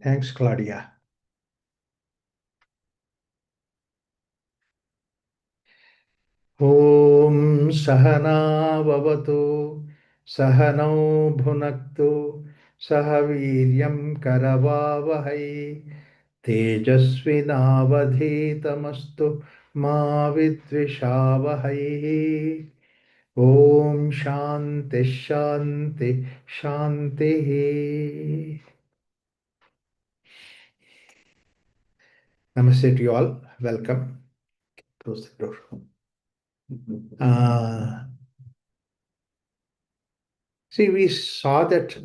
Thanks, Claudia. Om Sahana Vavatu Sahanau Bhunaktu Sahaviryam Karavavahai Tejasvinavadhitamastu Ma Vidvishavahai. Om Shanti Shanti Shanti. Namaste to you all. Welcome. Close the door. Uh, See, we saw that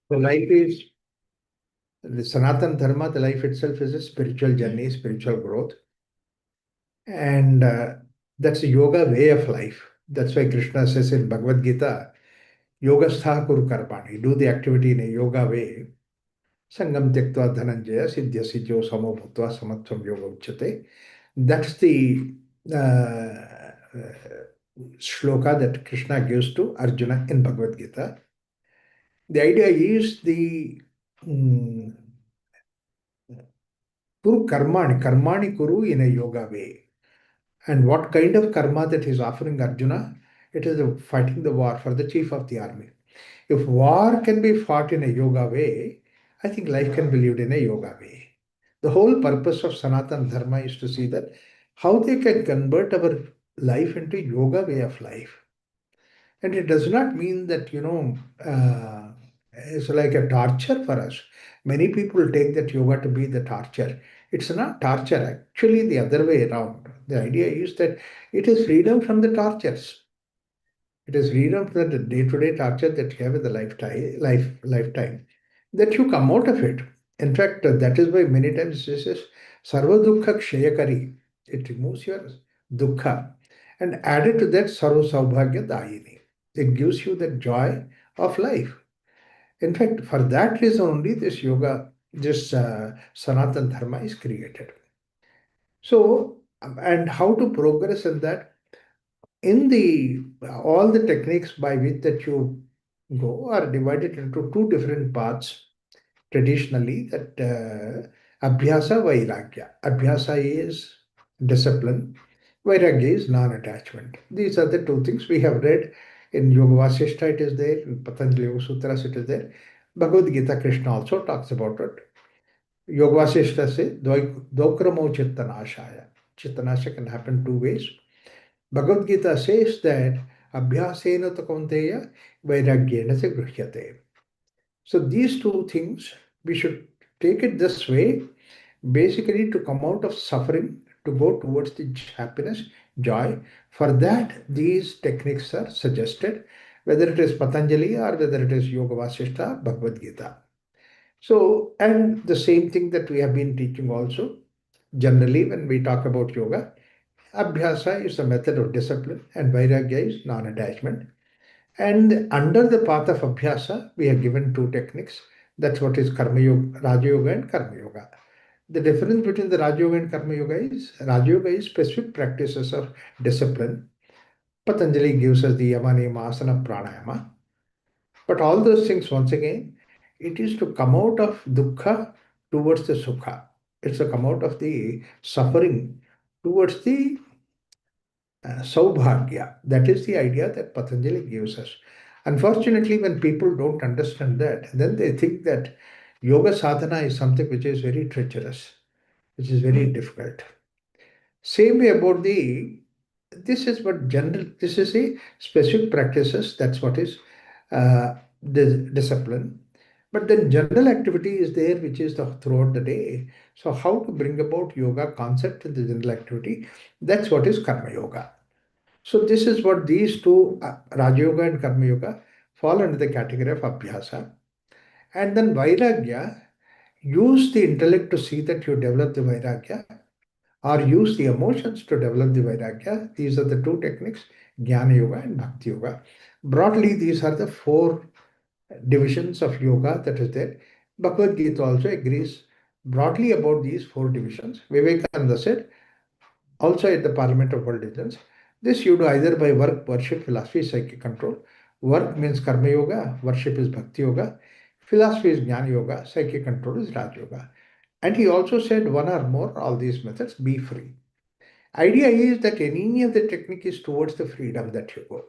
the life is the Sanatana Dharma, the life itself is a spiritual journey, spiritual growth. And that's a yoga way of life. That's why Krishna says in Bhagavad Gita, Yoga stha kuru karmani, do the activity in a yoga way. Sangam tyaktva dhananjaya siddhya siddhyo samo bhutva samatvam yoga uchyate. That's the shloka that Krishna gives to Arjuna in Bhagavad Gita. The idea is the Kuru karmani, karmani kuru in a yoga way. And what kind of karma that he's offering Arjuna? It is fighting the war for the chief of the army. If war can be fought in a yoga way, I think life can be lived in a yoga way. The whole purpose of Sanatana Dharma is to see that how they can convert our life into yoga way of life. And it does not mean that, it's like a torture for us. Many people take that yoga to be the torture. It's not torture, actually, the other way around. The idea is that it is freedom from the tortures. It is freedom from the day-to-day torture that you have in the lifetime, that you come out of it. In fact, that is why many times this is Sarva Dukkha Kshayakari. It removes your dukkha. And added to that, Sarva Saubhagya Dayini. It gives you the joy of life. In fact, for that reason only this yoga, this Sanatana Dharma is created. So, and how to progress in that? In the all the techniques by which that you go are divided into two different parts traditionally. That Abhyasa Vairagya. Abhyasa is discipline. Vairagya is non-attachment. These are the two things we have read in Yoga Vasishta. It is there in Patanjali Yoga Sutras. It is there. Bhagavad Gita Krishna also talks about it. Yoga Vasishta says Daukramo Chittanashaya. Chittanasha can happen two ways. Bhagavad Gita says that Abhyasena Takanteya Vairagyena se Grihyate. So these two things we should take it this way, basically to come out of suffering, to go towards the happiness, joy. For that, these techniques are suggested, whether it is Patanjali or whether it is Yoga Vasishta, Bhagavad Gita. So, and the same thing that we have been teaching also, generally when we talk about yoga, Abhyasa is a method of discipline and Vairagya is non-attachment. And under the path of Abhyasa, we have given two techniques. That's what is Karma Yoga, Raja Yoga and Karma Yoga. The difference between the Raja Yoga and Karma Yoga is Raja Yoga is specific practices of discipline. Patanjali gives us the Yama, Niyama, Asana, Pranayama. But all those things, once again, it is to come out of dukkha towards the sukha. It's to come out of the suffering towards the Saubhagya. That is the idea that Patanjali gives us. Unfortunately, when people don't understand that, then they think that yoga sadhana is something which is very treacherous, which is very difficult. Same way about this is what general, this is a specific practices, that's what is discipline. But then general activity is there, which is throughout the day. So how to bring about yoga concept in the general activity, that's what is karma yoga. So this is what these two, Raja Yoga and Karma Yoga, fall under the category of Abhyasa. And then Vairagya, use the intellect to see that you develop the Vairagya, or use the emotions to develop the Vairagya. These are the two techniques, Jnana Yoga and Bhakti Yoga. Broadly, these are the four divisions of yoga that is there. Bhagavad Gita also agrees broadly about these four divisions. Vivekananda said, also at the Parliament of World Religions, this you do either by work, worship, philosophy, psychic control. Work means karma yoga, worship is bhakti yoga, Philosophy is Jnana Yoga, psychic control is Raj Yoga. And he also said one or more, all these methods, be free. Idea is that any of the technique is towards the freedom that you go,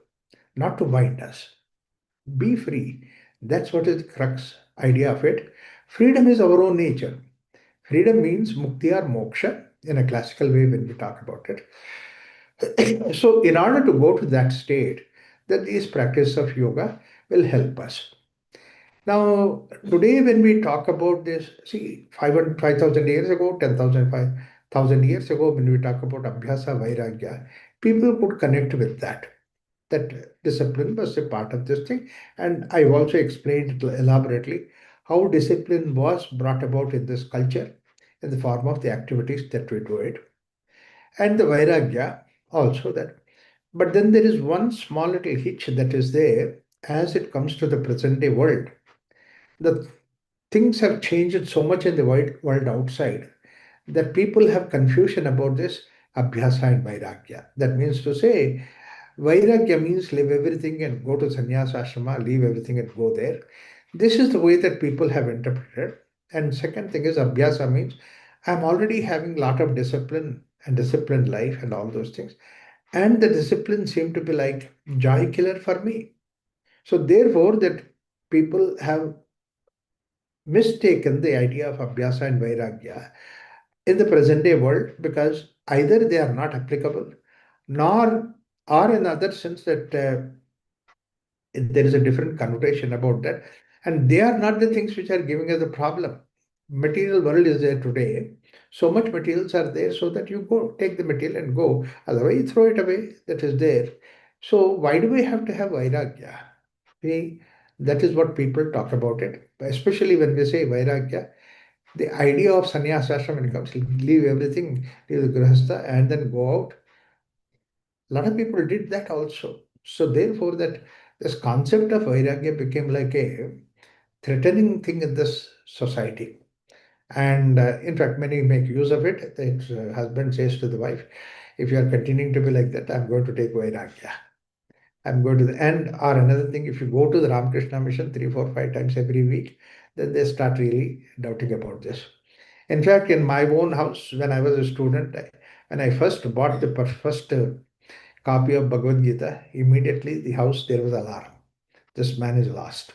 not to bind us. Be free. That's what is the crux idea of it. Freedom is our own nature. Freedom means mukti or moksha in a classical way when we talk about it. So, in order to go to that state, that these practices of yoga will help us. Now, today when we talk about this, see, 5,000 years ago, 10,000, 5,000 years ago, when we talk about Abhyasa Vairagya, people could connect with that. That discipline was a part of this thing. And I've also explained elaborately how discipline was brought about in this culture in the form of the activities that we do it. And the Vairagya also that. But then there is one small little hitch that is there as it comes to the present day world. The things have changed so much in the world outside that people have confusion about this abhyasa and vairagya. That means to say, vairagya means leave everything and go to sannyasa ashrama, leave everything and go there. This is the way that people have interpreted. And second thing is abhyasa means I'm already having lot of discipline and disciplined life and all those things. And the discipline seem to be like joy killer for me. So therefore that people have mistaken the idea of abhyasa and vairagya in the present day world because either they are not applicable nor or in other sense that there is a different connotation about that and they are not the things which are giving us the problem. Material world is there today, so much materials are there so that you go take the material and go, otherwise you throw it away, that is there. So why do we have to have vairagya? we that is what people talk about it, especially when we say vairagya. The idea of sannyasa ashram when it comes, leave everything, leave the grahastha, and then go out. A lot of people did that also. So therefore, that this concept of vairagya became like a threatening thing in this society. And in fact, many make use of it. The husband says to the wife, "If you are continuing to be like that, I'm going to take vairagya. I'm going to the end." Or another thing, if you go to the Ramakrishna mission three, four, five times every week, then they start really doubting about this. In fact, in my own house, when I was a student, when I first bought the first copy of Bhagavad Gita, immediately the house there was alarm. This man is lost.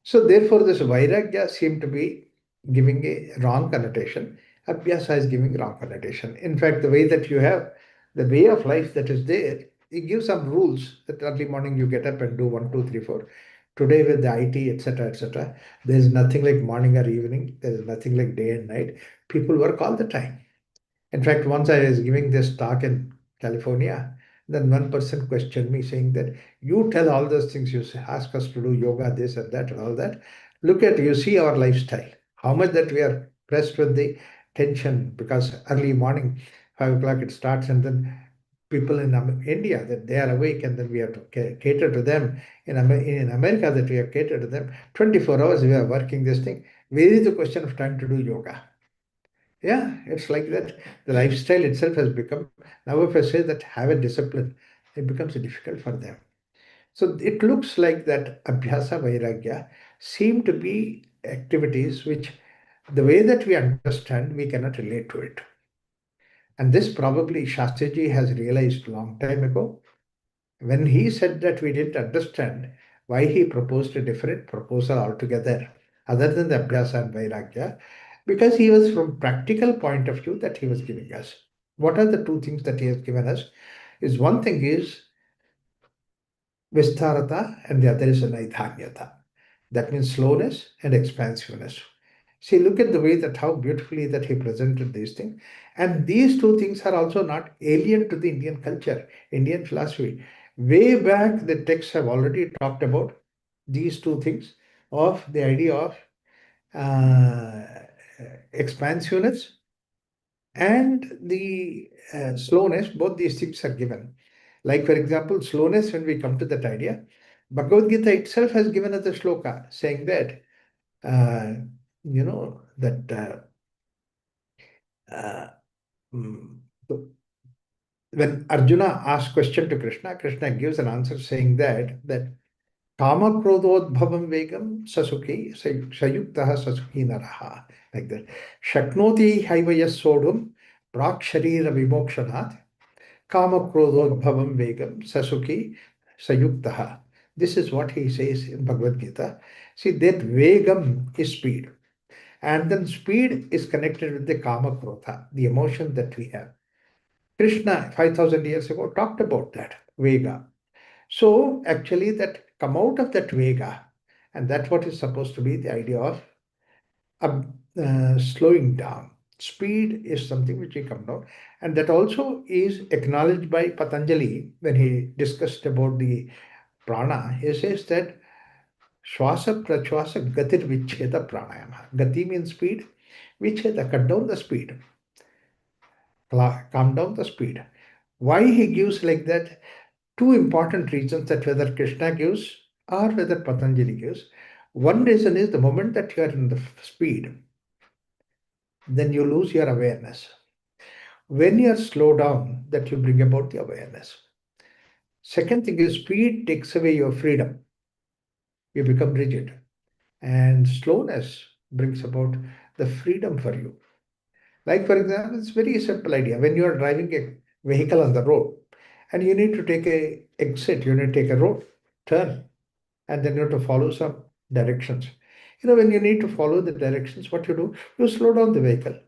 So therefore, this Vairagya seemed to be giving a wrong connotation. Abhyasa is giving wrong connotation. In fact, the way that you have, the way of life that is there, it gives some rules that early morning you get up and do one, two, three, four. Today with the IT, etc., there is nothing like morning or evening. There is nothing like day and night. People work all the time. In fact, once I was giving this talk in California, then one person questioned me saying that you tell all those things, you ask us to do yoga, this and that and all that. Look at, you see our lifestyle, how much that we are pressed with the tension because early morning, 5 o'clock it starts and then people in India that they are awake and then we have to cater to them. In America that we have catered to them, 24 hours we are working this thing. Where is the question of time to do yoga? Yeah, it's like that. The lifestyle itself has become, now if I say that have a discipline, it becomes difficult for them. So it looks like that Abhyasa Vairagya seem to be activities which the way that we understand, we cannot relate to it. And this probably Shastriji has realized long time ago. When he said that we didn't understand why he proposed a different proposal altogether, other than the Abhyasa and Vairagya, because he was from practical point of view that he was giving us. What are the two things that he has given us? Is one thing is Vistarata and the other is Naidhanyata. That means slowness and expansiveness. See, look at the way that how beautifully that he presented these things. And these two things are also not alien to the Indian culture, Indian philosophy. Way back, the texts have already talked about these two things of the idea of uh, expansiveness and the slowness. Both these things are given. Like, for example, slowness, when we come to that idea, Bhagavad Gita itself has given us a shloka saying that, uh, that uh, mm, when Arjuna asks question to Krishna, Krishna gives an answer saying that Kamakrodhodbhavam vegam sasuki sayuktaha sasuki naraha. Like that. Shaknoti haivayas sodum prak sharira vimokshanat Kamakrodhodbhavam vegam sasuki sayuktaha. This is what he says in Bhagavad Gita. See, that vegam is speed. And then speed is connected with the kama krodha, the emotion that we have. Krishna, 5,000 years ago, talked about that, vega. So actually that come out of that vega, and that's what is supposed to be the idea of slowing down. Speed is something which will come down. And that also is acknowledged by Patanjali when he discussed about the prana. He says that Shwasa prachwasa gatir vicheda pranayama. Gati means speed, vicheda, cut down the speed, calm down the speed. Why he gives like that? Two important reasons that whether Krishna gives or whether Patanjali gives. One reason is the moment that you are in the speed, then you lose your awareness. When you are slow down, that you bring about the awareness. Second thing is speed takes away your freedom. You become rigid. And slowness brings about the freedom for you. Like, for example, it's very simple idea. When you are driving a vehicle on the road and you need to take a exit, you need to take a road, turn, and then you have to follow some directions. When you need to follow the directions, what you do, you slow down the vehicle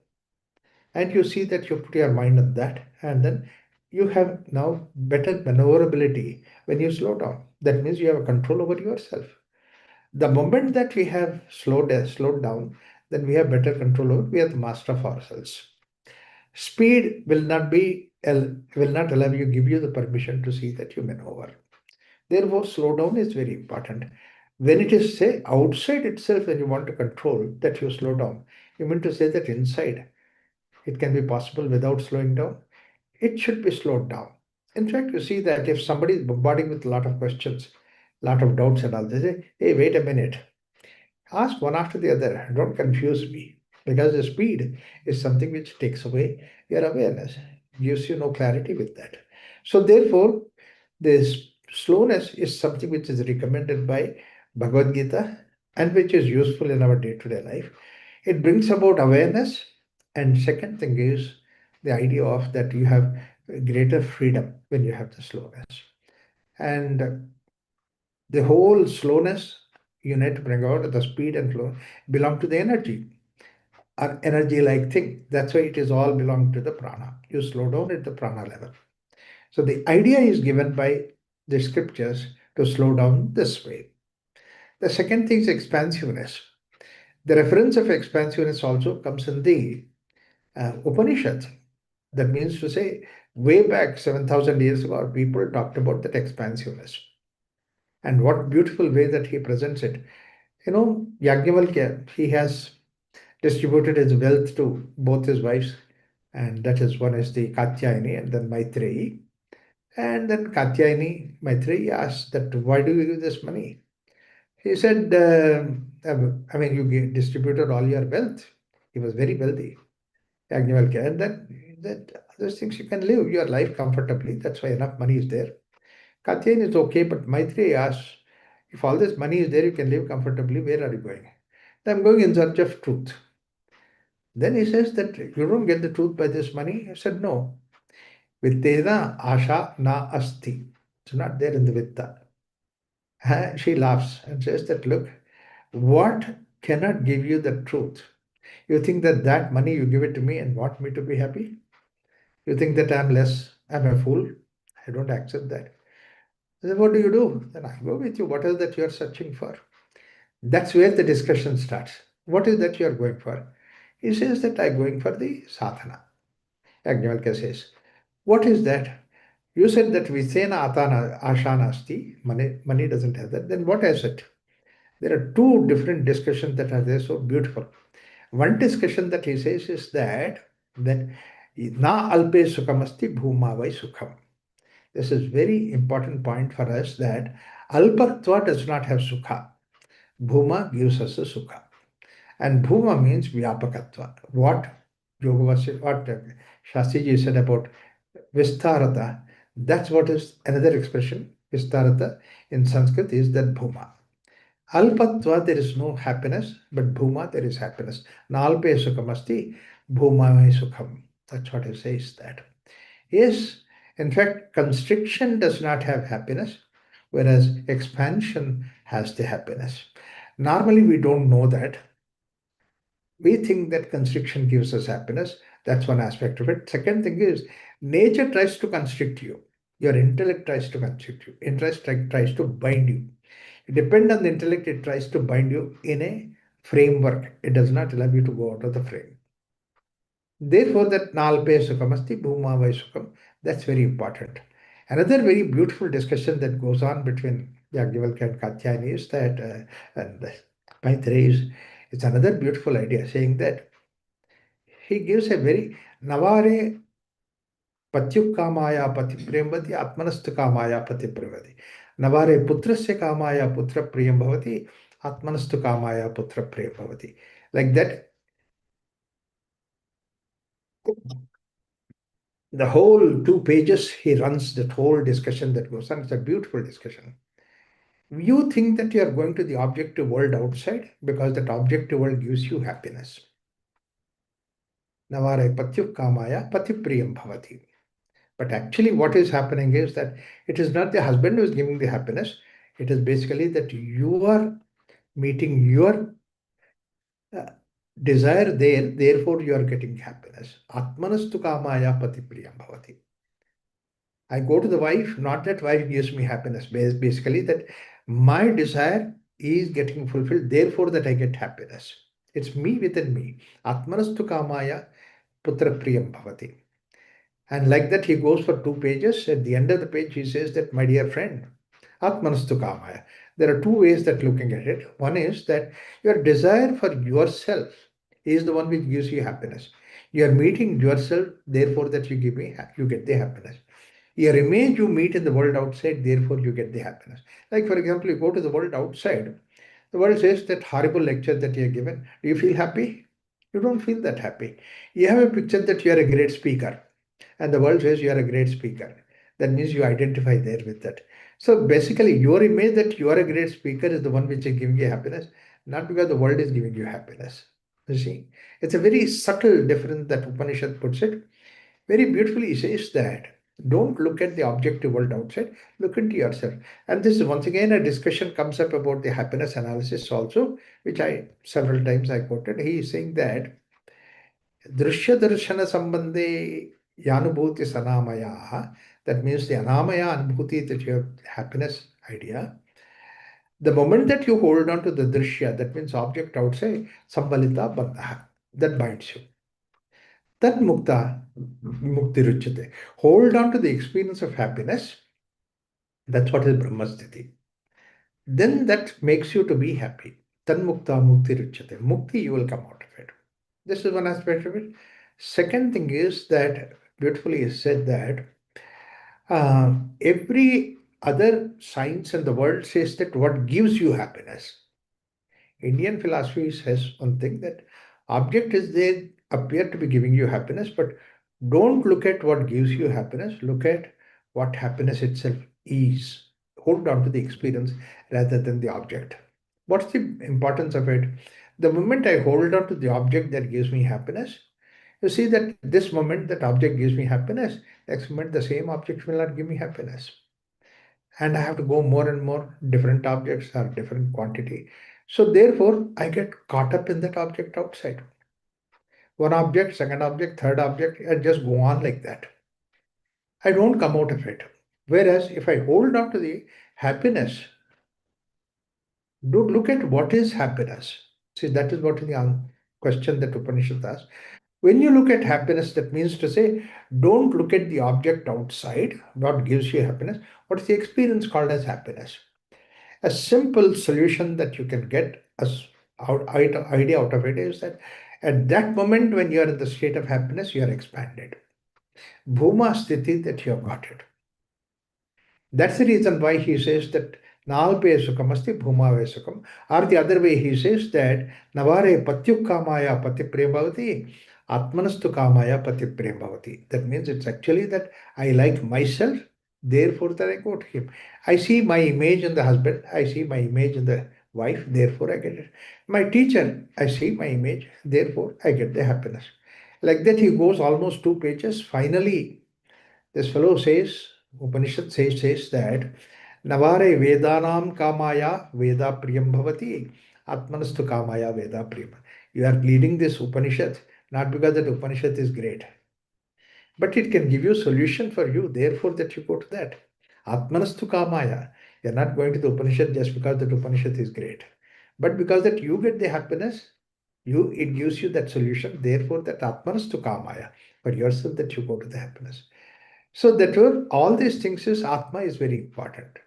and you see that you put your mind on that, and then you have now better maneuverability when you slow down. That means you have a control over yourself. The moment that we have slowed down, then we have better control over, we are the master of ourselves. Speed will not allow you, give you the permission to see that you maneuver. Therefore, slow down is very important. When it is, say, outside itself, when you want to control that you slow down, you mean to say that inside it can be possible without slowing down? It should be slowed down. In fact, you see that if somebody is bombarding with a lot of questions, lot of doubts and all, they say, hey, wait a minute. Ask one after the other. Don't confuse me. Because the speed is something which takes away your awareness, gives you no clarity with that. So, therefore, this slowness is something which is recommended by Bhagavad Gita and which is useful in our day to day life. It brings about awareness. And second thing is the idea of that you have greater freedom when you have the slowness. And the whole slowness you need to bring out the speed and flow belong to the energy, or energy like thing. That's why it is all belong to the prana. You slow down at the prana level. So the idea is given by the scriptures to slow down this way. The second thing is expansiveness. The reference of expansiveness also comes in the Upanishad. That means to say, way back 7,000 years ago, people talked about that expansiveness. And what beautiful way that he presents it. Yajnavalkya, he has distributed his wealth to both his wives, and that is one is the Katyayani and then Maitreyi. And then Katyayani, Maitreyi asked that, why do you give this money? He said, I mean, you distributed all your wealth. He was very wealthy, Yajnavalkya. And then that those things you can live your life comfortably. That's why enough money is there. Katyayani is okay, but Maitreyi asks, if all this money is there, you can live comfortably, where are you going? I'm going in search of truth. Then he says that you don't get the truth by this money. I said, no. Vittena asha na asti. It's not there in the Vitta. She laughs and says that, look, what cannot give you the truth? You think that that money you give it to me and want me to be happy? You think that I'm less, I'm a fool? I don't accept that. Then what do you do? Then I go with you. What is that you are searching for? That's where the discussion starts. What is that you are going for? He says that I'm going for the sadhana. Yajnavalkya says, what is that? You said that Visena Atana Ashana Asti, money doesn't have that. Then what is it? There are two different discussions that are there, so beautiful. One discussion that he says is that na alpe sukham asti bhuma vai sukham. This is very important point for us that alpatva does not have sukha. Bhuma gives us a sukha. And bhuma means vyapakatva. What what Shastriji said about Vistarata, that's what is another expression. Vistarata in Sanskrit is that Bhuma. Alpatva, there is no happiness, but Bhuma, there is happiness. Nalpe Sukhamasti, Bhuma me Sukham. That's what it says that. Yes, in fact, constriction does not have happiness, whereas expansion has the happiness. Normally, we don't know that. We think that constriction gives us happiness. That's one aspect of it. Second thing is, nature tries to constrict you. Your intellect tries to constrict you. Interest tries to bind you. Depend on the intellect, it tries to bind you in a framework. It does not allow you to go out of the frame. Therefore, that nalpe sukhamasti bhuma vai sukham, that's very important. Another very beautiful discussion that goes on between Yajnavalkya and Katyayani is that, and Maitreyi is, it's another beautiful idea, saying that he gives a very navare पत्युः कामाय पतिप्रियं भवति आत्मनस्तु कामाय पतिप्रियं भवति नवारे पुत्रस्य कामाय पुत्रप्रियं भवति आत्मनस्तु कामाय पुत्रप्रियं भवति like that the whole 2 pages he runs that whole discussion that goes on. It's a beautiful discussion. You think that you are going to the objective world outside because that objective world gives you happiness. Navare patyuh kamaya patipriyam bhavati. But actually, what is happening is that it is not the husband who is giving the happiness. It is basically that you are meeting your uh, desire there, therefore you are getting happiness. Atmanastu kamaya patipriyam bhavati. I go to the wife, not that wife gives me happiness. Basically, that my desire is getting fulfilled, therefore that I get happiness. It's me within me. Atmanastu kamaya putra priyam bhavati. And like that, he goes for 2 pages. At the end of the page, he says that, my dear friend, Atmanastu Kamaya. There are two ways that looking at it. One is that your desire for yourself is the one which gives you happiness. You are meeting yourself, therefore that you get the happiness. Your image you meet in the world outside, therefore you get the happiness. Like for example, you go to the world outside, the world says that horrible lecture that you are given. Do you feel happy? You don't feel that happy. You have a picture that you are a great speaker and the world says you are a great speaker. That means you identify there with that. So basically, your image that you are a great speaker is the one which is giving you happiness, not because the world is giving you happiness. You see, it's a very subtle difference that Upanishad puts it. Very beautifully, he says that don't look at the objective world outside, look into yourself. And this is once again a discussion comes up about the happiness analysis also, which I several times I quoted. He is saying that Drishya Darshana Sambandhe Yanubhuti Sanamaya, that means the Anamaya Anubhuti that you have happiness idea. The moment that you hold on to the Drishya, that means object outside, Sambalita Bandha, that binds you. That Mukta, Mukti Ruchate. Hold on to the experience of happiness, that's what is Brahmasthiti. Then that makes you to be happy. Tan Mukta Mukti Ruchate. Mukti, you will come out of it. This is one aspect of it. Second thing is that beautifully is said that every other science in the world says that what gives you happiness. Indian philosophy says one thing that object is they appear to be giving you happiness, but don't look at what gives you happiness. Look at what happiness itself is. Hold on to the experience rather than the object. What's the importance of it? The moment I hold on to the object that gives me happiness, you see that this moment that object gives me happiness, next moment the same object will not give me happiness. And I have to go more and more different objects or different quantity. So therefore, I get caught up in that object outside. One object, second object, third object, and just go on like that. I don't come out of it. Whereas if I hold on to the happiness, do look at what is happiness. See, that is what is the question that Upanishad asks. When you look at happiness, that means to say, don't look at the object outside, what gives you happiness. What is the experience called as happiness? A simple solution that you can get idea out of it is that at that moment when you are in the state of happiness, you are expanded. Bhuma sthiti, that you have got it. That's the reason why he says that Nalpe Sukam asti Bhuma ve Sukam. Or the other way he says that Navare Patyuk Kamaya Pati Prembhavati Atmanastu Kamaya Pati Prembhavati. That means it's actually that I like myself, therefore that I go to him. I see my image in the husband, I see my image in the wife, therefore I get it. My teacher, I see my image, therefore I get the happiness. Like that, he goes almost 2 pages. Finally, this fellow says, Upanishad says that Navare Vedanam Kamaya Veda Priyam Bhavati Atmanastu Kamaya Veda Priyam. You are leading this Upanishad not because that Upanishad is great, but it can give you solution for you, therefore that you go to that. Atmanastu Kamaya. You're not going to the Upanishad just because that Upanishad is great, but because that you get the happiness, it gives you that solution, therefore that Atmanastu Kamaya. For yourself that you go to the happiness. So that all these things is Atma is very important.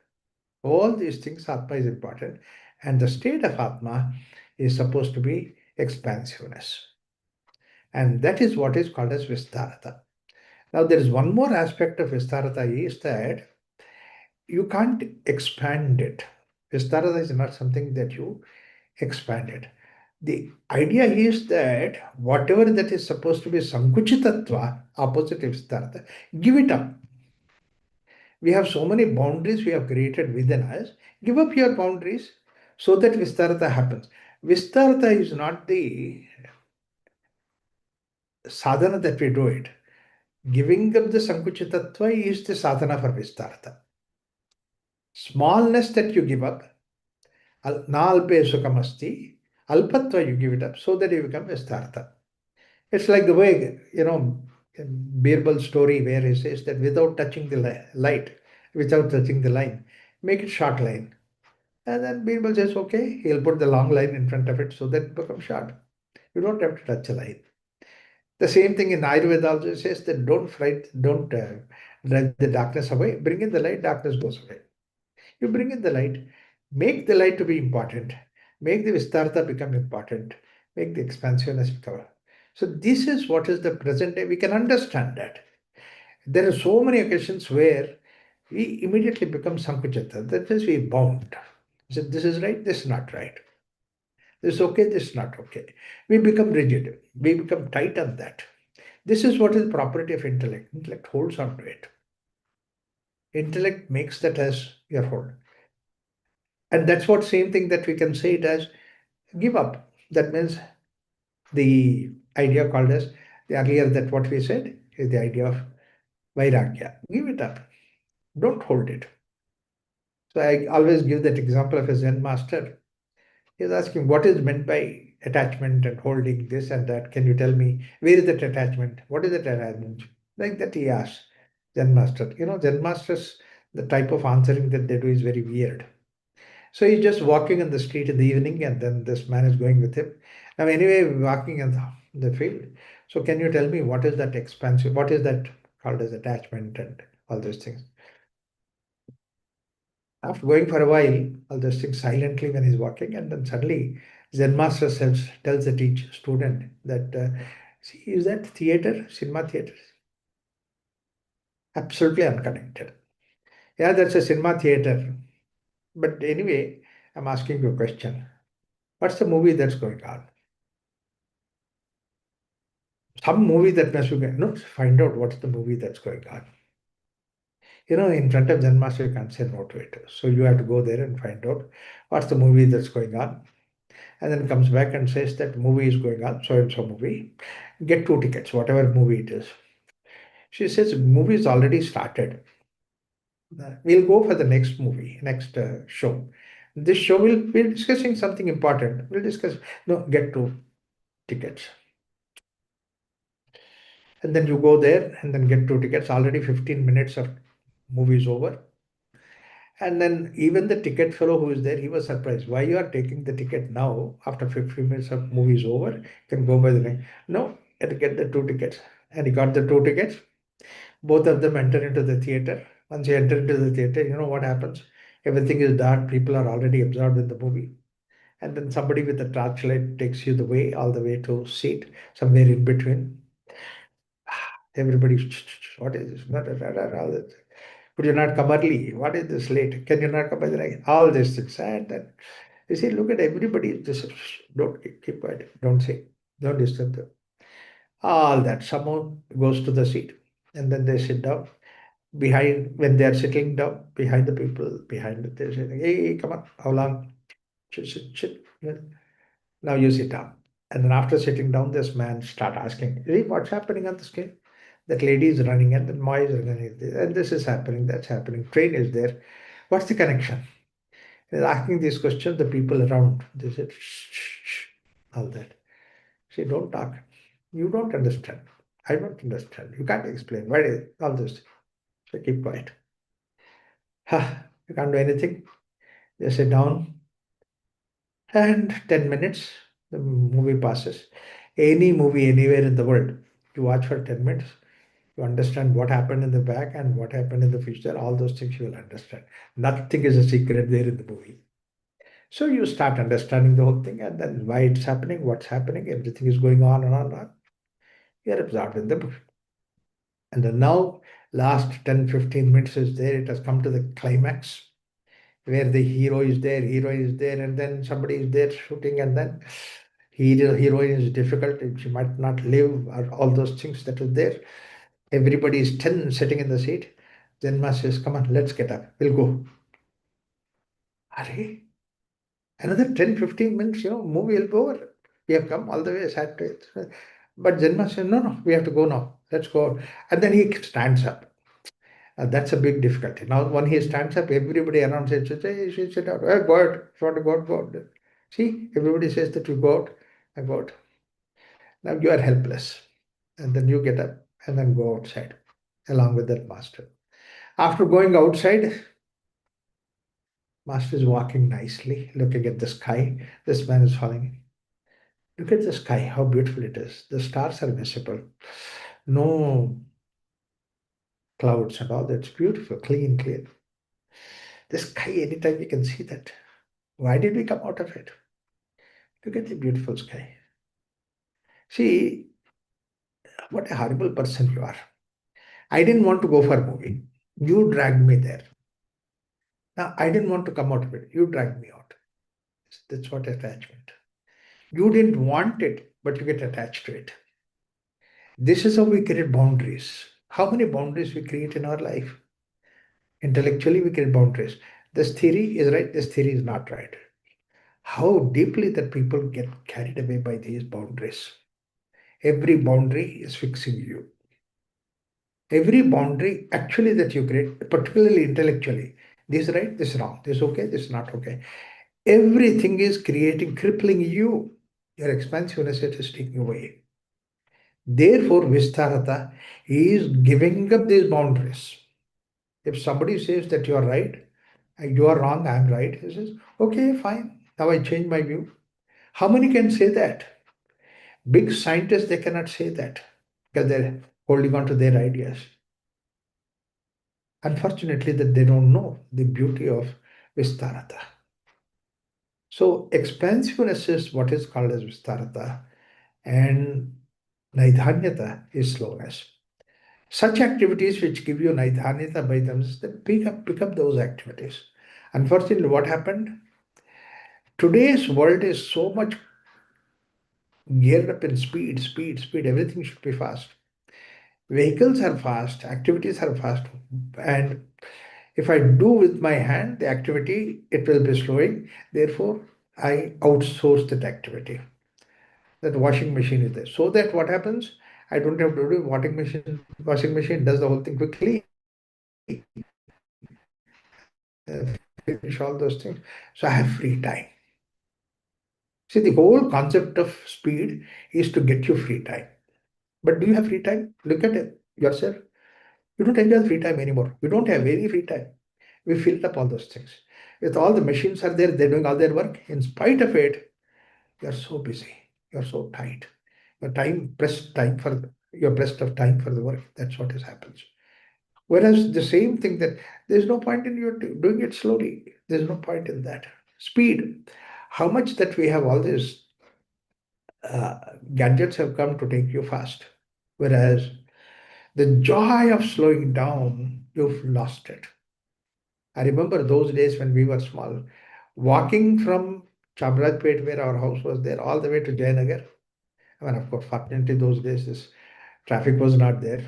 All these things Atma is important. And the state of Atma is supposed to be expansiveness. And that is what is called as Vistarata. Now there is one more aspect of Vistarata is that you can't expand it. Vistarata is not something that you expand it. The idea is that whatever that is supposed to be Sankuchitatva, opposite of Vistarata, give it up. We have so many boundaries we have created within us. Give up your boundaries so that Vistarata happens. Vistarata is not the sadhana that we do it. Giving up the Sankuchitattva is the sadhana for Vistarata. Smallness that you give up, na alpe sukhamasti, alpatva you give it up so that you become Vistarata. It's like the way, Birbal's story where he says that without touching the light, without touching the line, make it short line. And then Birbal says, okay, he'll put the long line in front of it so that it becomes short. You don't have to touch a line. The same thing in Ayurveda also says that don't drive the darkness away. Bring in the light, darkness goes away. You bring in the light, make the light to be important, make the Vistarta become important, make the expansiveness become. So this is what is the present day. We can understand that. There are so many occasions where we immediately become Sankuchita. That is, we bound. So this is right, this is not right. This is okay, this is not okay. We become rigid. We become tight on that. This is what is the property of intellect. Intellect holds on to it. Intellect makes that as your hold. And that's what same thing that we can say it as give up. That means the idea called as the earlier that what we said is the idea of vairagya. Give it up. Don't hold it. So I always give that example of a Zen master. He's asking what is meant by attachment and holding this and that. Can you tell me where is that attachment? What is that attachment? Like that he asks Zen master. Zen masters, the type of answering that they do is very weird. So he's just walking in the street in the evening, and then this man is going with him. Now, anyway, walking in the field. So, can you tell me what is that expansive? What is that called as attachment and all those things? After going for a while, all those things silently when he's walking, and then suddenly Zen master tells the student that, see, is that theater, cinema theater? Absolutely unconnected. Yeah, that's a cinema theater. But anyway, I'm asking you a question. What's the movie that's going on? Some movie that must be going, no, find out what's the movie that's going on. In front of Zen Master, you can't say no to it. So you have to go there and find out what's the movie that's going on. And then comes back and says that movie is going on, so and so movie. Get 2 tickets, whatever movie it is. She says, movie is already started. We'll go for the next movie, next show. This show we're discussing something important. We'll discuss. No, get 2 tickets. And then you go there and then get 2 tickets. Already 15 minutes of movie is over. And then even the ticket fellow who is there, he was surprised. Why you are taking the ticket now after 15 minutes of movie is over? You can go by the next. No, you have to get the 2 tickets. And he got the 2 tickets. Both of them enter into the theater. Once you enter into the theater, you know what happens? Everything is dark. People are already absorbed in the movie. And then somebody with a torchlight takes you the way, all the way to seat, somewhere in between. Everybody, what is this? All this. Could you not come early? What is this late? Can you not come by the night? All these things. And then you see, look at everybody. Just don't keep quiet. Don't say. Don't disturb them. All that. Someone goes to the seat and then they sit down. behind when they are sitting down behind the people behind it, they're saying, hey, come on, how long? Sit. Yeah. Now you sit down. And then after sitting down, this man start asking, hey, what's happening on the screen? That lady is running and the boy is running, and this is happening, that's happening. Train is there. What's the connection? He's asking these questions, the people around, they said, shh, shh, shh, all that. Say, don't talk. You don't understand. I don't understand. You can't explain. Why is all this? So keep quiet. Ha, you can't do anything. Just sit down. And 10 minutes, the movie passes. Any movie anywhere in the world, you watch for 10 minutes, you understand what happened in the back and what happened in the future, all those things you will understand. Nothing is a secret there in the movie. So you start understanding the whole thing and then why it's happening, what's happening, everything is going on and on and on. You're absorbed in the movie. And then now, last 10, 15 minutes is there, it has come to the climax where the heroine is there, and then somebody is there shooting, and then heroine is difficult, she might not live, or all those things that is there. Everybody is 10 sitting in the seat. Then Ma says, come on, let's get up, we'll go. Are another 10, 15 minutes, movie will be over. We have come all the way, sat to it. But Janma says, no, no, we have to go now. Let's go. And then he stands up. That's a big difficulty. Now, when he stands up, everybody around says, hey, you should sit out. Hey, go out. If you want to go out, go out. See, everybody says that you go out, I go out. Now you are helpless. And then you get up and then go outside along with that master. After going outside, master is walking nicely, looking at the sky. This man is following. Look at the sky, how beautiful it is. The stars are visible. No clouds and all that's beautiful, clean, clear. The sky, anytime you can see that. Why did we come out of it? Look at the beautiful sky. See, what a horrible person you are. I didn't want to go for a movie. You dragged me there. Now, I didn't want to come out of it. You dragged me out. That's what attachment. You didn't want it, but you get attached to it. This is how we create boundaries. How many boundaries we create in our life? Intellectually, we create boundaries. This theory is right, this theory is not right. How deeply that people get carried away by these boundaries. Every boundary is fixing you. Every boundary actually that you create, particularly intellectually, this is right, this is wrong, this is okay, this is not okay. Everything is creating, crippling you. Your expansiveness is taking away. Therefore, Vistarata is giving up these boundaries. If somebody says that you are right, you are wrong, I am right, he says, okay, fine, now I change my view. How many can say that? Big scientists, they cannot say that because they're holding on to their ideas. Unfortunately, that they don't know the beauty of Vistarata. So expansiveness is what is called as Vistarata, and Naidhanyata is slowness. Such activities which give you Naidhanyata by themselves, they pick up those activities. Unfortunately, what happened? Today's world is so much geared up in speed, speed, speed. Everything should be fast. Vehicles are fast, activities are fast, and if I do with my hand the activity, it will be slowing. Therefore, I outsource that activity. That washing machine is there. So that what happens? I don't have to do washing machine. Washing machine does the whole thing quickly, finish all those things. So I have free time. See, the whole concept of speed is to get you free time. But do you have free time? Look at it yourself. You don't enjoy free time anymore. You don't have any free time. We filled up all those things. With all the machines are there, they're doing all their work. In spite of it, you're so busy. You're so tight. You're pressed of time for the work. That's what has happened. Whereas the same thing that there's no point in you doing it slowly. There's no point in that. Speed. How much that we have all these uh, gadgets have come to take you fast. Whereas the joy of slowing down, you've lost it. I remember those days when we were small, walking from Chabrajpet, where our house was there, all the way to Jayanagar. I mean, of course, fortunately, those days this traffic was not there.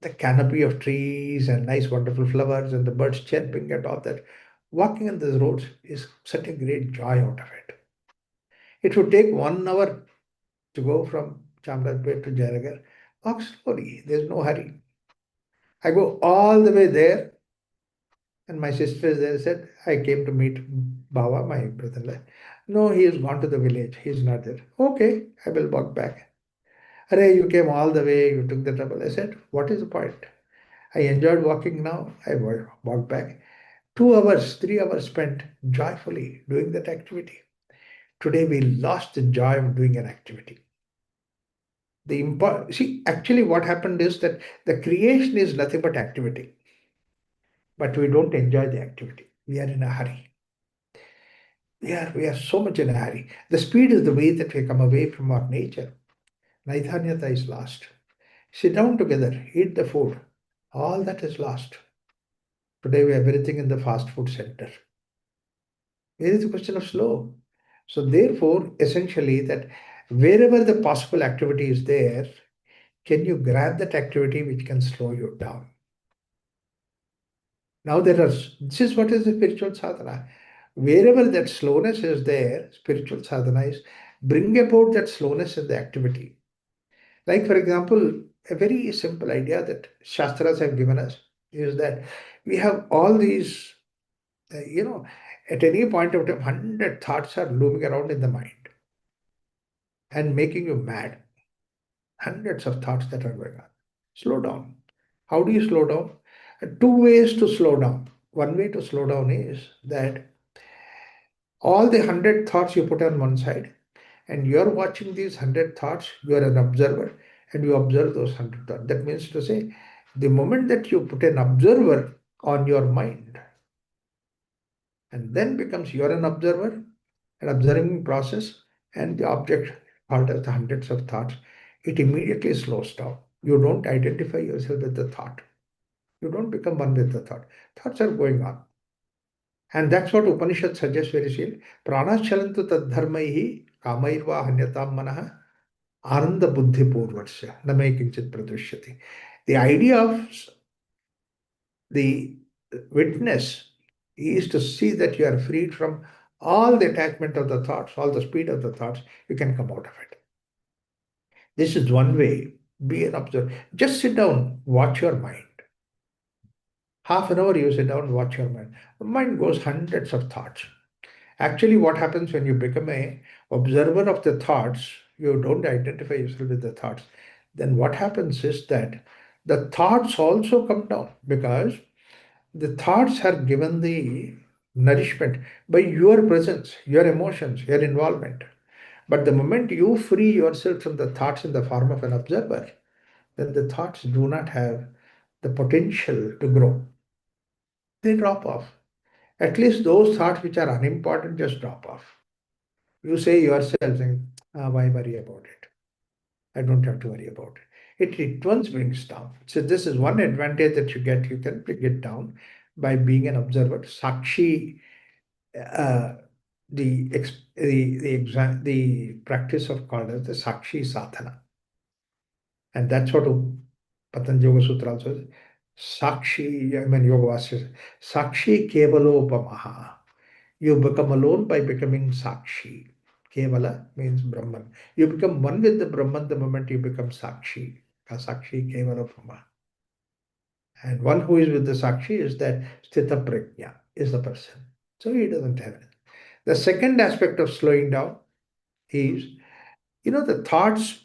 The canopy of trees and nice, wonderful flowers and the birds chirping and all that. Walking on these roads is such a great joy out of it. It would take 1 hour to go from Chamarajpet to Jayanagar. Walk slowly, there's no hurry. I go all the way there, and my sister is there said, I came to meet Baba, my brother-in-law. No, he has gone to the village. He is not there. Okay, I will walk back. Arey, you came all the way, you took the trouble. I said, what is the point? I enjoyed walking now. I walked back. 2 hours, 3 hours spent joyfully doing that activity. Today we lost the joy of doing an activity. See, actually, what happened is that the creation is nothing but activity, but we don't enjoy the activity. We are in a hurry. We are so much in a hurry. The speed is the way that we come away from our nature. Naidhanyata is lost. Sit down together, eat the food. All that is lost. Today we have everything in the fast food center. Here is a question of slow. So therefore, essentially, that wherever the possible activity is there, can you grab that activity which can slow you down? Now this is what is the spiritual sadhana. Wherever that slowness is there, spiritual sadhana is bring about that slowness in the activity. Like for example, a very simple idea that Shastras have given us is that we have all these, at any point of time, 100 thoughts are looming around in the mind and making you mad. Hundreds of thoughts that are going on. Slow down. How do you slow down? Two ways to slow down. One way to slow down is that all the 100 thoughts you put on one side, and you're watching these 100 thoughts, you are an observer, and you observe those 100 thoughts. That means to say, the moment that you put an observer on your mind, and then becomes you're an observer, an observing process, and the object called as the hundreds of thoughts, it immediately slows down. You don't identify yourself with the thought. You don't become one with the thought. Thoughts are going on. And that's what Upanishad suggests very clearly. Pranaschalantu tad dharmaihi kamairva hanyatam manaha ananda buddhi purvatsya namai kinchit pradushyati. The idea of the witness is to see that you are freed from all the attachment of the thoughts, all the speed of the thoughts, you can come out of it. This is one way. Be an observer. Just sit down, watch your mind. Half an hour you sit down, watch your mind. The mind goes hundreds of thoughts. Actually, what happens when you become a observer of the thoughts, you don't identify yourself with the thoughts. Then what happens is that the thoughts also come down because the thoughts are given the nourishment by your presence, your emotions, your involvement. But the moment you free yourself from the thoughts in the form of an observer, then the thoughts do not have the potential to grow. They drop off. At least those thoughts which are unimportant just drop off. You say yourself, saying, why worry about it? I don't have to worry about it. It once brings down. So this is one advantage that you get. You can bring it down by being an observer. Sakshi, uh, the practice of called as the Sakshi Sadhana. And that's what Patanjali Yoga Sutra also says. Sakshi, I mean Yoga Vasya, Sakshi Kevalopamaha. You become alone by becoming Sakshi. Kevala means Brahman. You become one with the Brahman the moment you become Sakshi. Sakshi Kevalopama. And one who is with the Sakshi is that Sthita Prajna, is the person. So he doesn't have it. The second aspect of slowing down is, the thoughts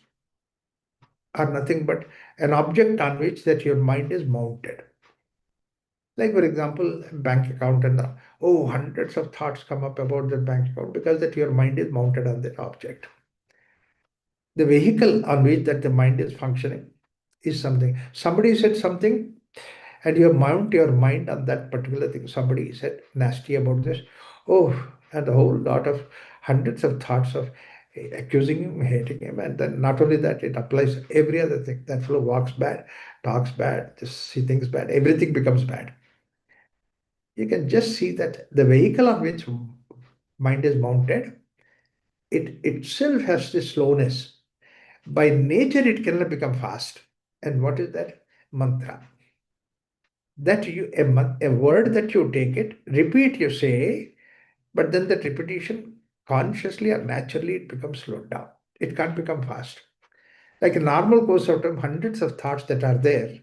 are nothing but an object on which that your mind is mounted. Like for example, bank account and hundreds of thoughts come up about that bank account because that your mind is mounted on that object. The vehicle on which that the mind is functioning is something. Somebody said something and you mount your mind on that particular thing. Somebody said nasty about this. And a whole lot of hundreds of thoughts of accusing him, hating him. And then not only that, it applies every other thing. That fellow walks bad, talks bad, just see things bad. Everything becomes bad. You can just see that the vehicle on which mind is mounted, it itself has this slowness. By nature, it cannot become fast. And what is that? mantra. That a word that you take it, repeat, you say, but then that repetition, consciously or naturally, it becomes slowed down. It can't become fast. Like a normal course of time, hundreds of thoughts that are there,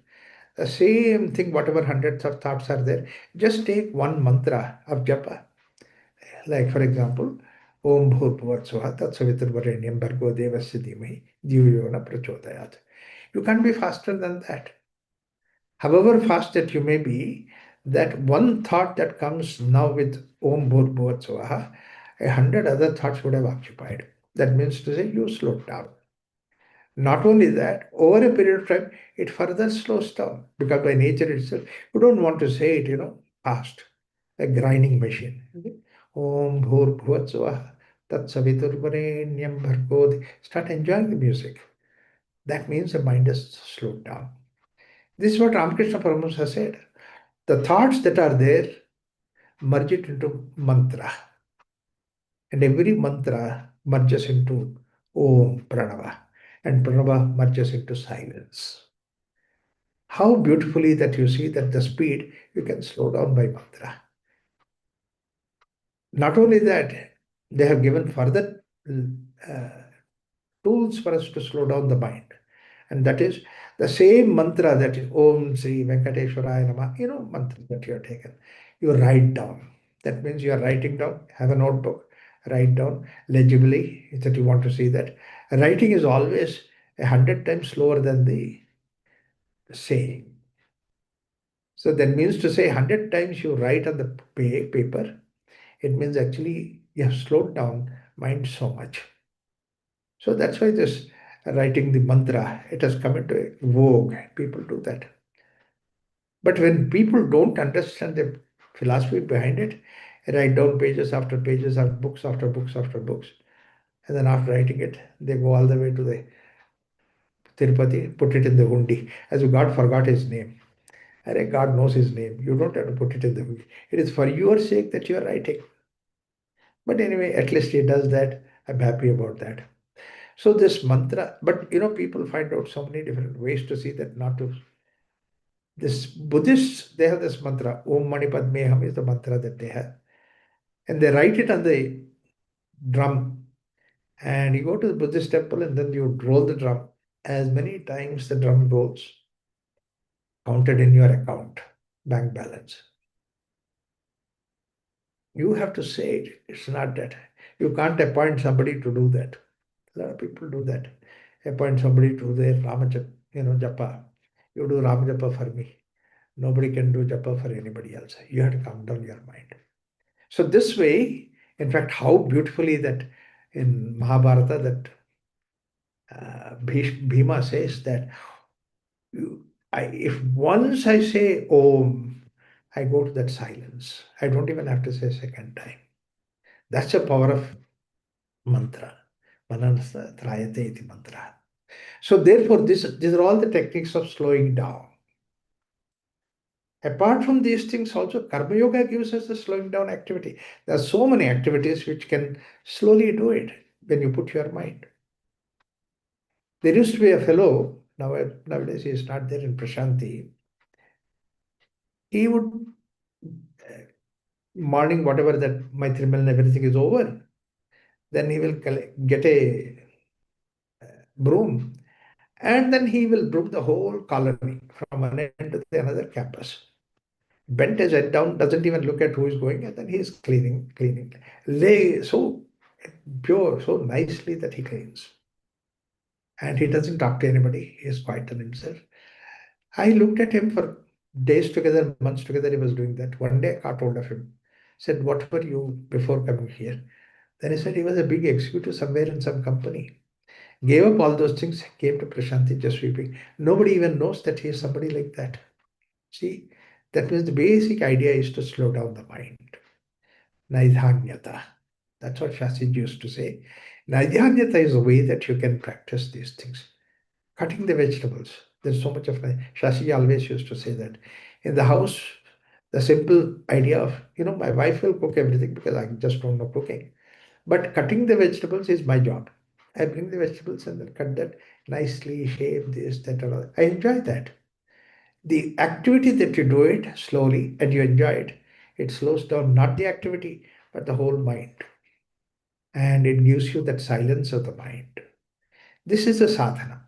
the same thing, whatever hundreds of thoughts are there, just take one mantra of japa. Like, for example, Om Bhurbhuvatsvaha Tatsaviturvarenyam Bhargo Devasya Dhimahi Dhiyo Yona Prachodayat. You can't be faster than that. However fast that you may be, that one thought that comes now with Om Bhurbhuvatsvaha, 100 other thoughts would have occupied. That means to say you slowed down. Not only that, over a period of time, it further slows down because by nature itself, you don't want to say it, fast, a grinding machine. Okay? Om Bhur Bhuvatsvaha Tat Saviturvarenyam Bhargodi. Start enjoying the music. That means the mind is slowed down. This is what Ramakrishna Paramahamsa said. The thoughts that are there, merge it into mantra. And every mantra merges into Om Pranava. And Pranava merges into silence. How beautifully that you see that the speed you can slow down by mantra. Not only that, they have given further uh, tools for us to slow down the mind. And that is the same mantra that is Om Sri Venkateshwaraya Nama, mantra that you have taken. You write down. That means you are writing down, have a notebook, write down legibly that you want to see that. Writing is always 100 times slower than the saying. So that means to say 100 times you write on the paper, it means actually you have slowed down mind so much. So that's why this writing the mantra, it has come into vogue. People do that. But when people don't understand the philosophy behind it, write down pages after pages of books after books after books. And then after writing it, they go all the way to the Tirupati, put it in the hundi, as if God forgot his name. God knows his name. You don't have to put it in the hundi. It is for your sake that you are writing. But anyway, at least he does that. I'm happy about that. So this mantra, but people find out so many different ways to see that not to. This Buddhists, they have this mantra, Om Mani Padme Hum is the mantra that they have. And they write it on the drum. And you go to the Buddhist temple and then you roll the drum. As many times the drum rolls, counted in your account, bank balance. You have to say it. It's not that. You can't appoint somebody to do that. A lot of people do that. Appoint somebody to do their japa. You do Ram japa for me. Nobody can do japa for anybody else. You have to calm down your mind. So this way, in fact, how beautifully that in Mahabharata that Bhima says that if once I say Om, I go to that silence. I don't even have to say a second time. That's the power of mantra. Manasa trayate iti mantra. So therefore, these are all the techniques of slowing down. Apart from these things, also Karma Yoga gives us the slowing down activity. There are so many activities which can slowly do it when you put your mind. There used to be a fellow, nowadays he is not there in Prashanti. He would, morning, whatever that Maitri Milan, everything is over, then he will get a broom and then he will broom the whole colony from one end to the another campus. Bent his head down, doesn't even look at who is going, and then he is cleaning. Lay so pure, so nicely that he cleans. And he doesn't talk to anybody. He is quiet on himself. I looked at him for days together, months together. He was doing that. One day I caught hold of him. Said, "What were you before coming here?" Then he said he was a big executive somewhere in some company. Gave up all those things, came to Prashanti just sweeping. Nobody even knows that he is somebody like that. See, that means the basic idea is to slow down the mind. Naidhanyata. That's what Shastri used to say. Naidhanyata is a way that you can practice these things. Cutting the vegetables. There's so much of Shastri always used to say that. In the house, the simple idea of, my wife will cook everything because I just don't know cooking. But cutting the vegetables is my job. I bring the vegetables and then cut that nicely, shave this, that, and all. I enjoy that. The activity that you do it slowly and you enjoy it, it slows down not the activity, but the whole mind. And it gives you that silence of the mind. This is the sadhana.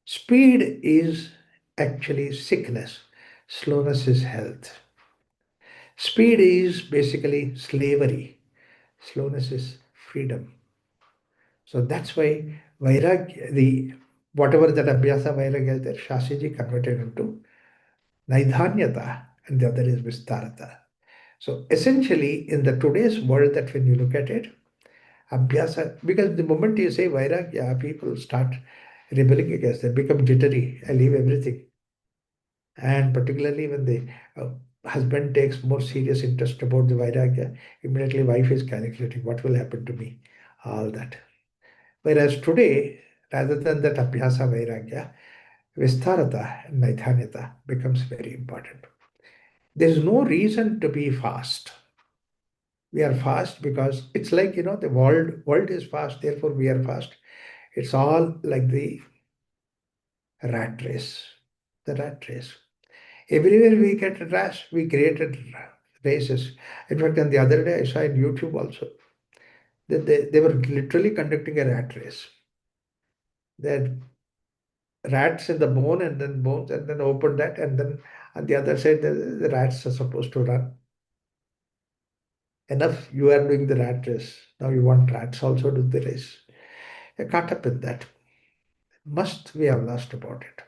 Speed is actually sickness, slowness is health. Speed is basically slavery, slowness is freedom. So that's why Vairag, the whatever that Abhyasa Vairagya is there, Shasiji converted into Naidhanyata and the other is Vistarata. So essentially, in the today's world, that when you look at it, Abhyasa, because the moment you say Vairagya, people start rebelling against it, become jittery, I leave everything. And particularly when the husband takes more serious interest about the Vairagya, immediately wife is calculating what will happen to me, all that. Whereas today, rather than that Abhyasa Vairagya, Vistarata and Naidhanyata becomes very important. There is no reason to be fast. We are fast because it's like, the world is fast, therefore we are fast. It's all like the rat race. The rat race. Everywhere we get a rash, we created races. In fact, on the other day, I saw in YouTube also that they were literally conducting a rat race. They had rats in the bone and then bones and then open that and then on the other side, the rats are supposed to run. Enough, you are doing the rat race. Now you want rats also to do the race. You're caught up in that. Must we have lost about it.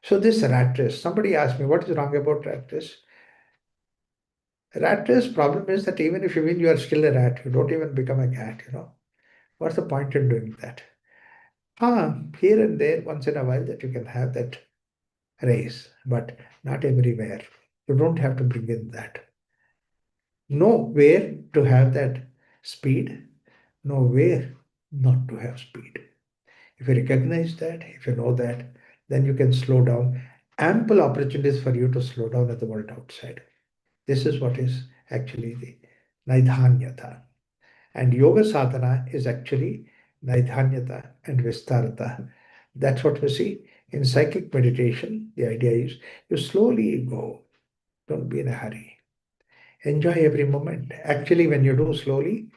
So this rat race, somebody asked me, what is wrong about rat race? Rat race problem is that even if you win, you are still a rat. You don't even become a cat. What's the point in doing that? Here and there, once in a while, that you can have that race, but not everywhere. You don't have to bring in that. Know where to have that speed, know where not to have speed. If you recognize that, if you know that, then you can slow down. Ample opportunities for you to slow down at the world outside. This is what is actually the Naidhanyata. And yoga sadhana is actually Naidhanyata and Vistarata. That's what we see in cyclic meditation. The idea is you slowly go, don't be in a hurry. Enjoy every moment. Actually, when you do slowly,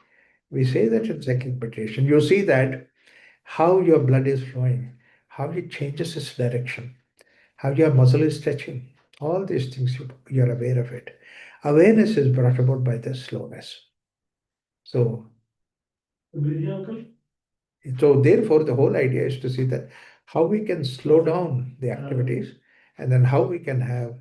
we say that in cyclic meditation, you see that how your blood is flowing, how it changes its direction, how your muscle is stretching. All these things you're aware of it. Awareness is brought about by the slowness. So, so therefore, the whole idea is to see that how we can slow down the activities and then how we can have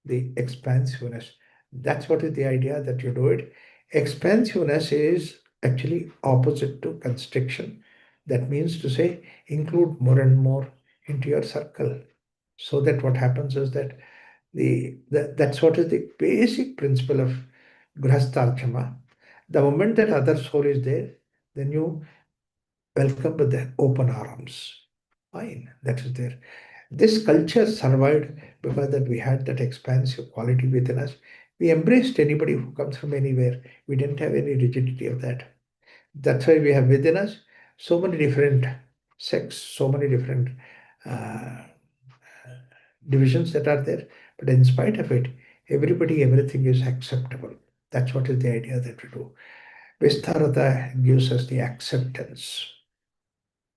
the expansiveness. That's what is the idea that you do it. Expansiveness is actually opposite to constriction. That means to say, include more and more into your circle. So that what happens is that that's what is the basic principle of grahastharchama. The moment that other soul is there, then you welcome with the open arms. Fine, that is there. This culture survived because that we had that expansive quality within us. We embraced anybody who comes from anywhere. We didn't have any rigidity of that. That's why we have within us so many different sects, so many different uh, divisions that are there. But in spite of it, everybody, everything is acceptable. That's what is the idea that we do. Vistarata gives us the acceptance.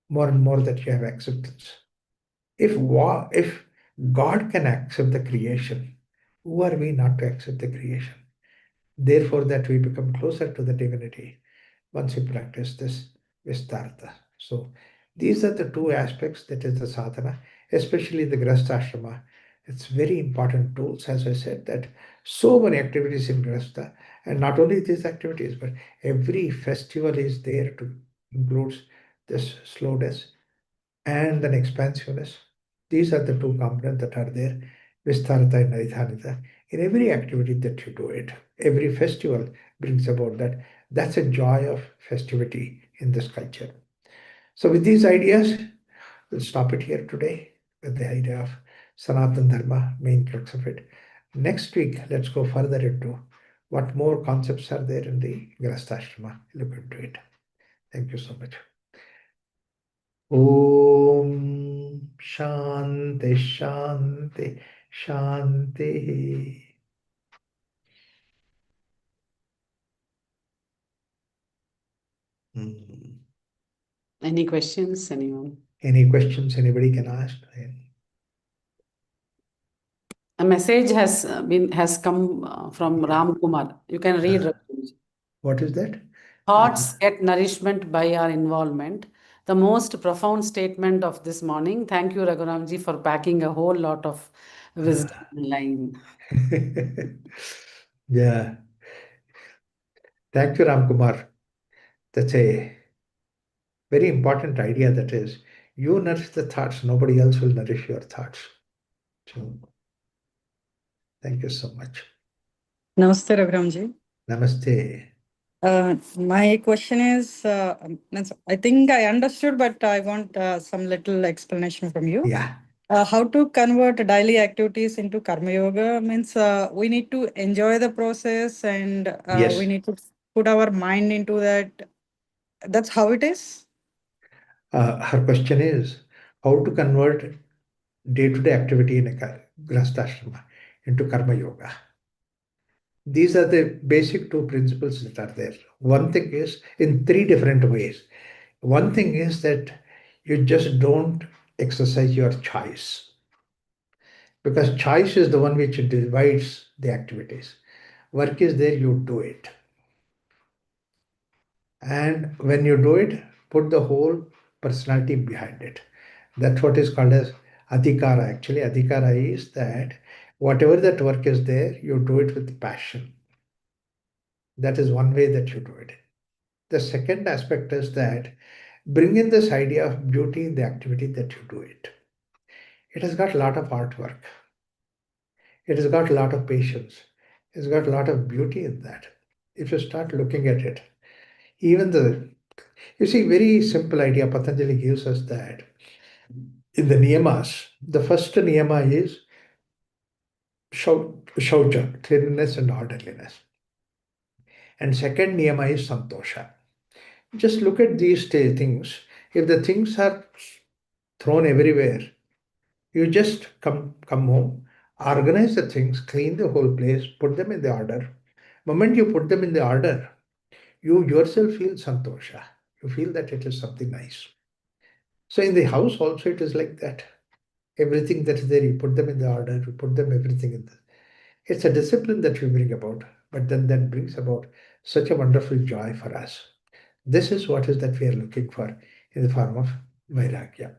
More and more that you have acceptance. If God can accept the creation, who are we not to accept the creation? Therefore, that we become closer to the divinity once we practice this Vistarta. So, these are the two aspects that is the sadhana, especially the Grahastha. It's very important tools, as I said, that so many activities in Grahastha, and not only these activities, but every festival is there to includes this slowness and an expansiveness. These are the two components that are there, Vistarata and Naidhanita. In every activity that you do it, every festival brings about that. That's a joy of festivity in this culture. So with these ideas, we'll stop it here today with the idea of Sanatana Dharma, main crux of it. Next week, let's go further into what more concepts are there in the Grasthashrama. Look into it. Thank you so much. Om Shanti Shanti Shanti. Hmm. Any questions, anyone? Any questions anybody can ask? A message has come from Ram Kumar. You can read. Uh, Raghuji. what is that? Uh, Thoughts get nourishment by our involvement. The most profound statement of this morning. Thank you, Raghuramji, for packing a whole lot of wisdom in line. yeah. Thank you, Ram Kumar. That's a very important idea. That is, you nourish the thoughts, nobody else will nourish your thoughts. So, thank you so much. Namaste, Raghuramji. Namaste. My question is, I think I understood, but I want some little explanation from you. Yeah. How to convert daily activities into karma yoga means we need to enjoy the process and we Yes. need to put our mind into that. That's how it is. Her question is how to convert day-to-day activity in a grasthashrama into karma yoga. These are the basic two principles that are there. One thing is in three different ways. One thing is that you just don't exercise your choice, because choice is the one which divides the activities. Work is there, you do it. And when you do it, put the whole personality behind it. That's what is called as adhikara. Actually, adhikara is that whatever that work is there, you do it with passion. That is one way that you do it. The second aspect is that bring in this idea of beauty in the activity that you do it. It has got a lot of artwork. It has got a lot of patience. It's got a lot of beauty in that. If you start looking at it, even you see, very simple idea Patanjali gives us that in the niyamas, the first niyama is shaucha, cleanliness and orderliness. And second niyama is santosha. Just look at these things. If the things are thrown everywhere, you just come home, organize the things, clean the whole place, put them in the order. Moment you put them in the order, you yourself feel santosha. You feel that it is something nice. So in the house also it is like that. Everything that is there, you put them in the order, you put them everything in the. It's a discipline that you bring about, but then that brings about such a wonderful joy for us. This is what is that we are looking for in the form of vairagya.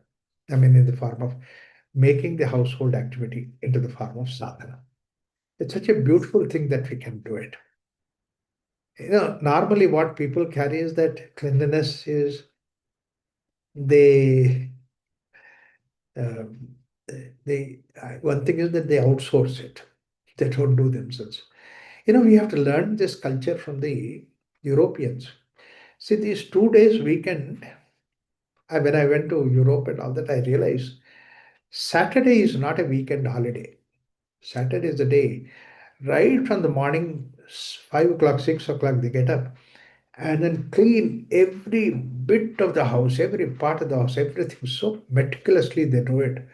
I mean, in the form of making the household activity into the form of sadhana. It's such a beautiful thing that we can do it. Normally what people carry is that cleanliness is they um, one thing is that they outsource it. They don't do themselves. We have to learn this culture from the Europeans. See, these 2 days weekend, when I went to Europe and all that, I realized Saturday is not a weekend holiday. Saturday is the day. Right from the morning, 5 o'clock, 6 o'clock, they get up and then clean every bit of the house, every part of the house, everything. So meticulously they do it.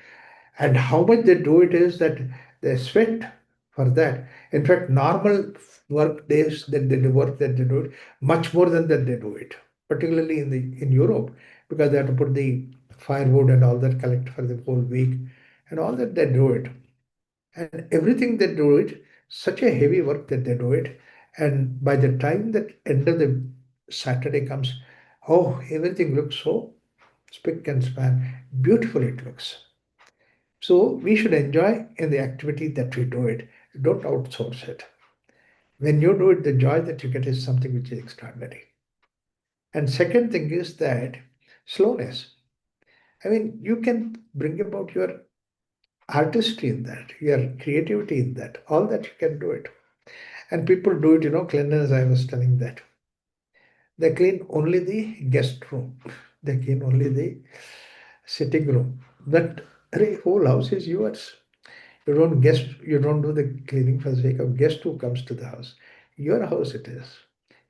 And how much they do it is that they sweat for that. In fact, normal work days that they do work that they do it, much more than that they do it, particularly in Europe, because they have to put the firewood and all that collect for the whole week and all that they do it. And everything they do it, such a heavy work that they do it. And by the time that end of the Saturday comes, oh, everything looks so spick and span. Beautiful it looks. So we should enjoy in the activity that we do it. Don't outsource it. When you do it, the joy that you get is something which is extraordinary. And second thing is that slowness. I mean, you can bring about your artistry in that, your creativity in that, all that you can do it. And people do it, cleanliness, I was telling that. They clean only the guest room. They clean only the sitting room. That whole house is yours. You don't do the cleaning for the sake of guest who comes to the house. Your house it is.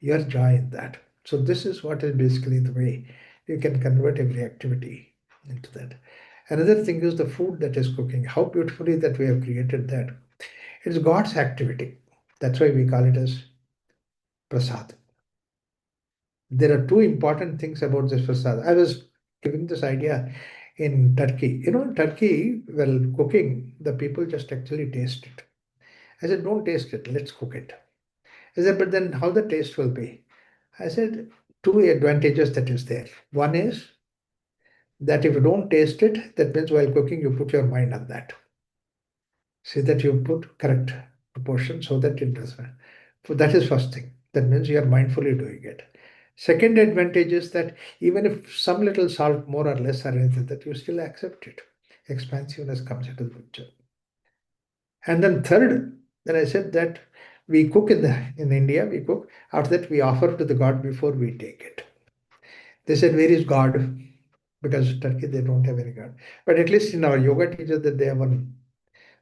Your joy in that. So this is what is basically the way you can convert every activity into that. Another thing is the food that is cooking, how beautifully that we have created that. It's God's activity. That's why we call it as prasad. There are two important things about this prasad. I was giving this idea in Turkey. In Turkey, well, cooking, the people just actually taste it. I said, don't taste it, let's cook it. I said, but then how the taste will be? I said, two advantages that is there. One is that if you don't taste it, that means while cooking, you put your mind on that. See that you put correct proportion so that it does. So that is first thing. That means you are mindfully doing it. Second advantage is that even if some little salt more or less or anything, that you still accept it. Expansiveness comes into the picture. And then third, then I said that we cook in India, we cook. After that, we offer to the God before we take it. They said, where is God? Because Turkey, they don't have any God. But at least in our yoga teachers, that they have one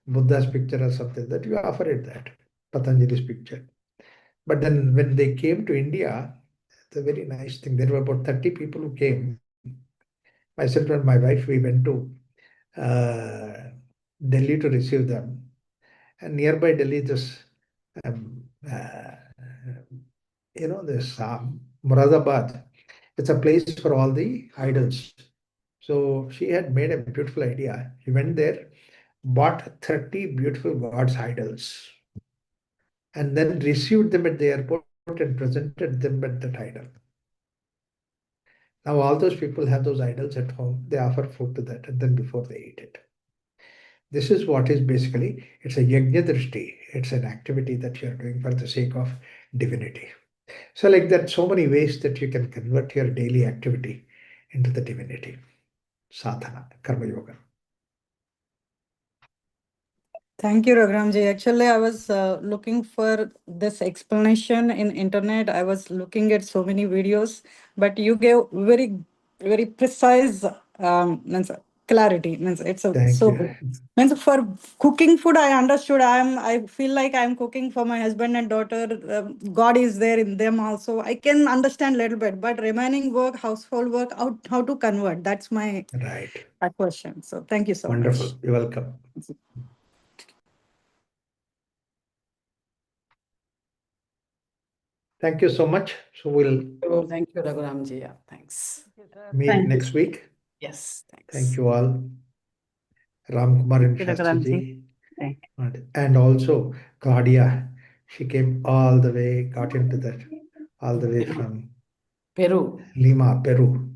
Buddha's picture or something, that you offer it that, Patanjali's picture. But then when they came to India, it's a very nice thing. There were about 30 people who came. Myself and my wife, we went to uh, Delhi to receive them. And nearby Delhi, this, um, uh, this Muradabad, it's a place for all the idols. So she had made a beautiful idea. He went there, bought 30 beautiful gods' idols, and then received them at the airport and presented them at the idol. Now all those people have those idols at home. They offer food to that, and then before they eat it. This is what is basically, it's a yajna drishti. It's an activity that you're doing for the sake of divinity. So like that, so many ways that you can convert your daily activity into the divinity. Sadhana, karma yoga. Thank you, Raghuramji. Actually, I was looking for this explanation in internet. I was looking at so many videos, but you gave very, very precise means clarity. Means it's Thank so you. good. Means for cooking food, I understood. I feel like I'm cooking for my husband and daughter. God is there in them also. I can understand a little bit, but remaining work, household work, how to convert? That's my Right. question. So thank you so much. Wonderful. You're welcome. Thank you so much. So we'll Oh, thank you, Raghuramji. Yeah, thanks. meet next week. Yes, Thank thanks. you all. Ram Kumar and Shastri ji. And also Claudia. She came all the way, got into that, all the way from Peru. Lima, Peru.